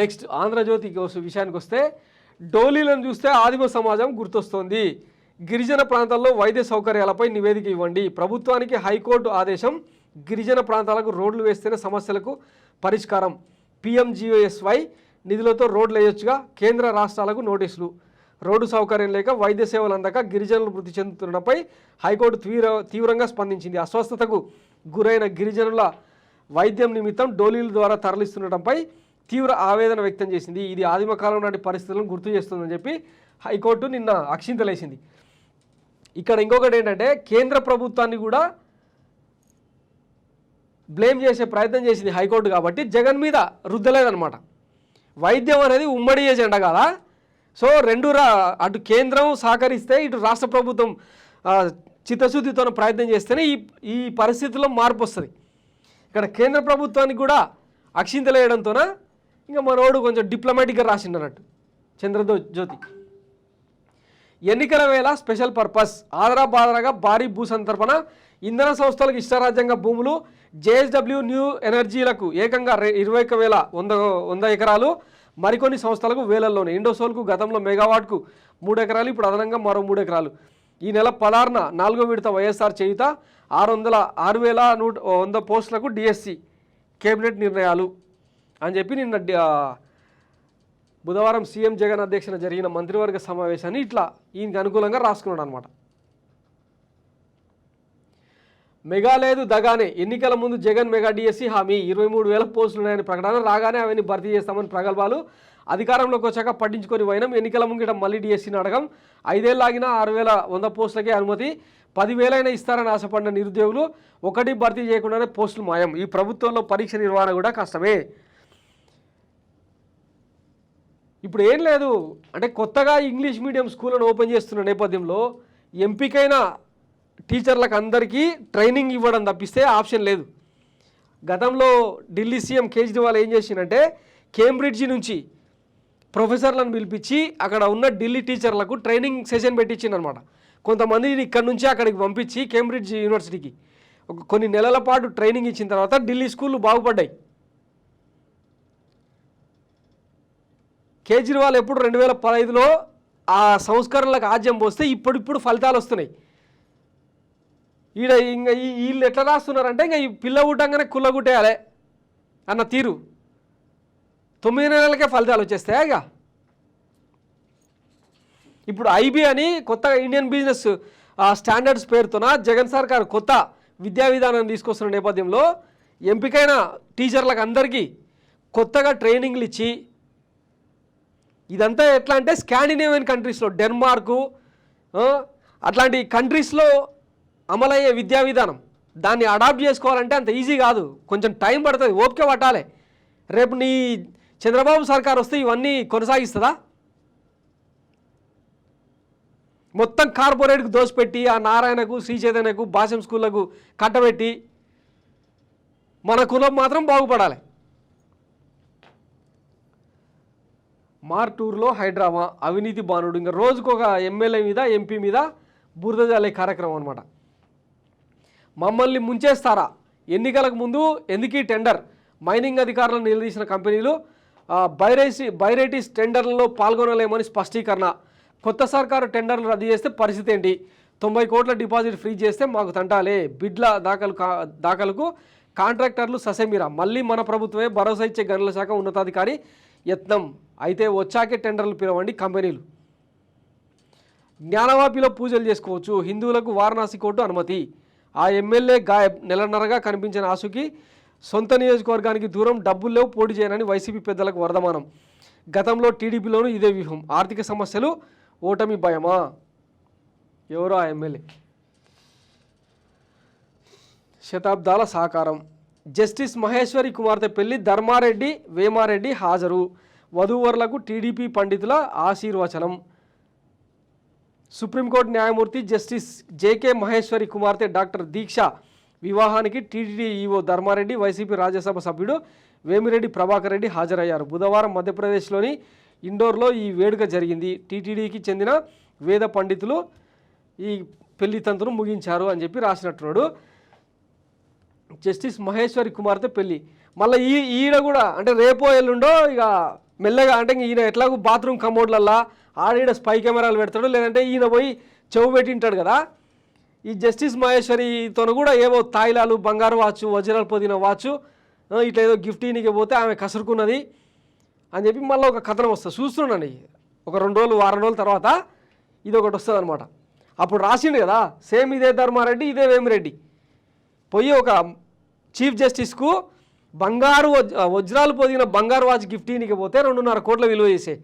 Next Andhra Jyothi విషయానికి వస్తే డోలీలను చూస్తే ఆదిమ సమాజం గుర్తొస్తోంది. గిరిజన ప్రాంతాల్లో వైద్య సౌకర్యాలపై నివేదిక ఇవ్వండి. ప్రభుత్వానికి హైకోర్టు ఆదేశం. గిరిజన ప్రాంతాలకు రోడ్లు వేస్తేనే సమస్యలకు పరిష్కారం. PMGSY నిధులతో రోడ్లు వేయొచ్చుగా, కేంద్ర రాష్ట్రాలకు నోటీసులు. రోడ్డు సౌకర్యం లేక వైద్య సేవలు అందక గిరిజనులు మృతి చెందుతుండడంపై హైకోర్టు తీవ్రంగా స్పందించింది. అస్వస్థతకు గురైన గిరిజనుల వైద్యం నిమిత్తం డోలీల ద్వారా తరలిస్తుండటంపై తీవ్ర ఆవేదన వ్యక్తం చేసింది. ఇది ఆదిమ కాలం నాటి పరిస్థితులను గుర్తు చేస్తుందని చెప్పి హైకోర్టు నిన్న అక్షింతలేసింది. ఇక్కడ ఇంకొకటి ఏంటంటే కేంద్ర ప్రభుత్వాన్ని కూడా బ్లేమ్ చేసే ప్రయత్నం చేసింది హైకోర్టు. కాబట్టి జగన్ మీద రుద్దలేదనమాట. వైద్యం అనేది ఉమ్మడి ఎజెండా కదా. సో అటు కేంద్రం సహకరిస్తే ఇటు రాష్ట్ర ప్రభుత్వం చిత్తశుద్ధితో ప్రయత్నం చేస్తేనే ఈ పరిస్థితుల్లో మార్పు వస్తుంది. ఇక్కడ కేంద్ర ప్రభుత్వానికి కూడా అక్షింతలేయడంతోన ఇంకా మనోడు కొంచెం డిప్లొమాటిక్గా రాసిండన్నట్టు చంద్రజ్యోతి. ఎన్నికల వేళ స్పెషల్ పర్పస్. ఆదరాబాదరాగా భారీ భూసంతర్పణ. ఇంధన సంస్థలకు ఇష్టారాజ్యంగా భూములు. JSW న్యూ ఎనర్జీలకు ఏకంగా 21,100 ఎకరాలు. మరికొన్ని సంస్థలకు వేలల్లోనే. ఇండోసోల్కు గతంలో మెగావాట్కు 3 ఎకరాలు, ఇప్పుడు అదనంగా మరో 3 ఎకరాలు. ఈ నెల 16న 4వ విడత వైఎస్ఆర్ చేయుత 6,100 పోస్టులకు DSC కేబినెట్ నిర్ణయాలు అని చెప్పి నిన్న బుధవారం సీఎం జగన్ అధ్యక్షన జరిగిన మంత్రివర్గ సమావేశాన్ని ఇట్లా ఈయనకు అనుకూలంగా రాసుకున్నాడు అనమాట. మెగా లేదు దగానే. ఎన్నికల ముందు జగన్ మెగా DSC హామీ. 23,000 పోస్టులు ఉన్నాయని ప్రకటన. రాగానే అవన్నీ భర్తీ చేస్తామని ప్రగల్భాలు. అధికారంలోకి వచ్చాక పట్టించుకొని వైనం. ఎన్నికల ముంగిట మళ్ళీ DSCని అడగం. 5 ఏళ్ళు ఆగినా 6,100 పోస్టులకే అనుమతి. 10,000 ఇస్తారని ఆశపడిన నిరుద్యోగులు ఒకటి భర్తీ చేయకుండానే పోస్టులు మాయం. ఈ ప్రభుత్వంలో పరీక్ష నిర్వహణ కూడా కష్టమే. ఇప్పుడు ఏం లేదు అంటే కొత్తగా ఇంగ్లీష్ మీడియం స్కూళ్ళను ఓపెన్ చేస్తున్న నేపథ్యంలో ఎంపికైన టీచర్లకు అందరికీ ట్రైనింగ్ ఇవ్వడం తప్పిస్తే ఆప్షన్ లేదు. గతంలో ఢిల్లీ సీఎం కేజ్రీవాల్ ఏం చేసిందంటే కేంబ్రిడ్జి నుంచి ప్రొఫెసర్లను పిలిపించి అక్కడ ఉన్న ఢిల్లీ టీచర్లకు ట్రైనింగ్ సెషన్ పెట్టించిందనమాట. కొంతమందిని ఇక్కడ నుంచి అక్కడికి పంపించి కేంబ్రిడ్జ్ యూనివర్సిటీకి కొన్ని నెలల పాటు ట్రైనింగ్ ఇచ్చిన తర్వాత ఢిల్లీ స్కూళ్ళు బాగుపడ్డాయి. కేజ్రీవాల్ ఎప్పుడు 2015లో ఆ సంస్కరణలకు ఆజ్యం పోస్తే ఇప్పుడు ఫలితాలు వస్తున్నాయి. ఇంకా వీళ్ళు ఎట్లా రాస్తున్నారంటే ఇంకా ఈ పిల్ల గుట్టంగానే కుల్లగుట్టేయాలి అన్న తీరు. 9 నెలలకే ఫలితాలు వచ్చేస్తాయిగా. ఇప్పుడు IB అని కొత్త ఇండియన్ బిజినెస్ స్టాండర్డ్స్ పేరుతోన జగన్ సర్కార్ కొత్త విద్యా విధానాన్ని తీసుకొస్తున్న నేపథ్యంలో ఎంపికైన టీచర్లకు అందరికీ కొత్తగా ట్రైనింగ్లు ఇచ్చి ఇదంతా ఎట్లా అంటే స్కాండినేవియన్ కంట్రీస్లో డెన్మార్కు అట్లాంటి కంట్రీస్లో అమలయ్యే విద్యా విధానం. దాన్ని అడాప్ట్ చేసుకోవాలంటే అంత ఈజీ కాదు, కొంచెం టైం పడుతుంది, ఓపిక పట్టాలి. రేపు నీ చంద్రబాబు సర్కార్ వస్తే ఇవన్నీ కొనసాగిస్తుందా? మొత్తం కార్పొరేట్కు దోసిపెట్టి ఆ నారాయణకు, శ్రీ చైతన్యకు, భాషం స్కూళ్లకు కట్టబెట్టి మన కులం మాత్రం బాగుపడాలి. మార్టూరులో హైడ్రామా. అవినీతి బాణుడు. ఇంకా రోజుకొక ఎమ్మెల్యే మీద MP మీద బురద జల్లే కార్యక్రమం అనమాట. మమ్మల్ని ముంచేస్తారా? ఎన్నికలకు ముందు ఎందుకీ టెండర్? మైనింగ్ అధికారులను నిలదీసిన కంపెనీలు. బైరేటీస్ టెండర్లలో పాల్గొనలేమని స్పష్టీకరణ. కొత్త సర్కారు టెండర్లు రద్దు చేస్తే పరిస్థితి ఏంటి? 90 కోట్ల డిపాజిట్ ఫ్రీజ్ చేస్తే మాకు తంటాలే. బిడ్ల దాఖలకు కాంట్రాక్టర్లు ససెమిరా. మళ్ళీ మన ప్రభుత్వమే భరోసా ఇచ్చే గనుల శాఖ ఉన్నతాధికారి యత్నం. అయితే వచ్చాకే టెండర్లు పిలవండి కంపెనీలు. జ్ఞానవాపిలో పూజలు చేసుకోవచ్చు. హిందువులకు వారణాసి కోర్టు అనుమతి. ఆ ఎమ్మెల్యే గాయబ్. నెలన్నరగా కనిపించిన ఆసుకి సొంత నియోజకవర్గానికి దూరం. డబ్బులు లేవు, పోటీ చేయనని వైసీపీ పెద్దలకు వర్ధమానం. గతంలో టీడీపీలోనూ ఇదే వ్యూహం. ఆర్థిక సమస్యలు, ఓటమి భయమా? ఎవరో ఆ ఎమ్మెల్యే. శతాబ్దాల సహకారం. జస్టిస్ మహేశ్వరి కుమార్తె పెళ్లి. ధర్మారెడ్డి, వేమారెడ్డి హాజరు. వధూవరులకు టీడీపీ పండితుల ఆశీర్వచనం. సుప్రీంకోర్టు న్యాయమూర్తి జస్టిస్ JK మహేశ్వరి కుమార్తె డాక్టర్ దీక్ష వివాహానికి TTD EO Dharma Reddy, YCP Rajya Sabha సభ్యుడు వేమిరెడ్డి ప్రభాకర్ రెడ్డి హాజరయ్యారు. బుధవారం మధ్యప్రదేశ్లోని ఇండోర్లో ఈ వేడుక జరిగింది. టీటీడీకి చెందిన వేద పండితులు ఈ పెళ్లి తంతును ముగించారు అని చెప్పి రాసినట్టున్నాడు. జస్టిస్ మహేశ్వరి కుమార్తె పెళ్లి. మళ్ళీ ఈడ కూడా అంటే రేపో ఎల్లుండో ఇక మెల్లగా అంటే ఈయన ఎట్లాగో బాత్రూమ్ కమోడ్లల్లా ఆడ స్పై కెమెరాలు పెడతాడు, లేదంటే ఈయన పోయి చెవు పెట్టింటాడు కదా. ఈ జస్టిస్ మహేశ్వరితో కూడా ఏవో తాయిలాలు, బంగారు వాచ్, వజ్రాలు పొదిన వాచ్, ఇట్లా ఏదో గిఫ్ట్ ఈయనకి పోతే ఆమె కసురుకున్నది అని చెప్పి మళ్ళీ ఒక కథనం వస్తుంది. చూస్తున్నాండి ఒక 2 రోజులు వారం రోజుల తర్వాత ఇది ఒకటి వస్తుంది అనమాట. అప్పుడు రాసిండు కదా సేమ్ ఇదే ధర్మారెడ్డి ఇదే వేమిరెడ్డి పోయి ఒక చీఫ్ జస్టిస్కు వజ్రాలు పొదిగిన బంగారు వాచ్ గిఫ్ట్ ఈయనకి పోతే 2.5 కోట్ల విలువ చేసే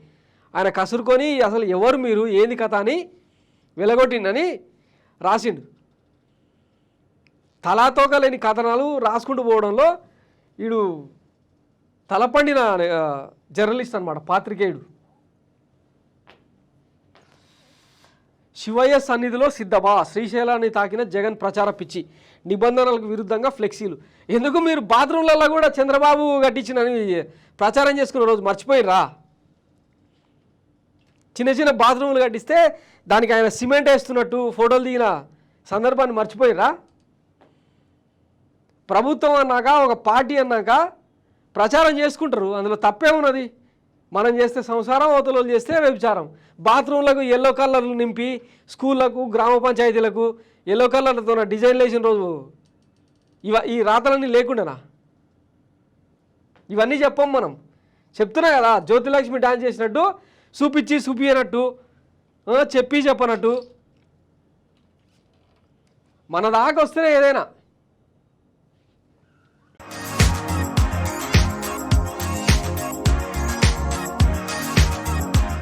ఆయన కసురుకొని అసలు ఎవరు మీరు ఏంది కథ అని వెలగొట్టిండని రాసిండు. తలాతోక లేని కథనాలు రాసుకుంటూ పోవడంలో వీడు తలపండిన జర్నలిస్ట్ అనమాట, పాత్రికేయుడు. శివయ్య సన్నిధిలో సిద్ధమా, శ్రీశైలాన్ని తాకిన జగన్ ప్రచార పిచ్చి, నిబంధనలకు విరుద్ధంగా ఫ్లెక్సీలు. ఎందుకు మీరు బాత్రూమ్లలో కూడా చంద్రబాబు కట్టించినని ప్రచారం చేసుకున్న రోజు మర్చిపోయినరా? చిన్న చిన్న బాత్రూములు కట్టిస్తే దానికి ఆయన సిమెంట్ వేస్తున్నట్టు ఫోటోలు దిగిన సందర్భాన్ని మర్చిపోయినరా? ప్రభుత్వం అన్నాక ఒక పార్టీ అన్నాక ప్రచారం చేసుకుంటారు, అందులో తప్పే ఉన్నది. మనం చేస్తే సంసారం, అవతల చేస్తే వ్యభిచారం. బాత్రూంలకు ఎల్లో కలర్లు నింపి స్కూళ్ళకు, గ్రామ పంచాయతీలకు ఎల్లో కలర్లతో డిజైన్లు వేసిన రోజు ఈ రాతలన్నీ లేకుండానా? ఇవన్నీ చెప్పం మనం. చెప్తున్నా కదా జ్యోతిలక్ష్మి డాన్స్ చేసినట్టు చూపించినట్టు చెప్పనట్టు మన దాకా వస్తేనే ఏదైనా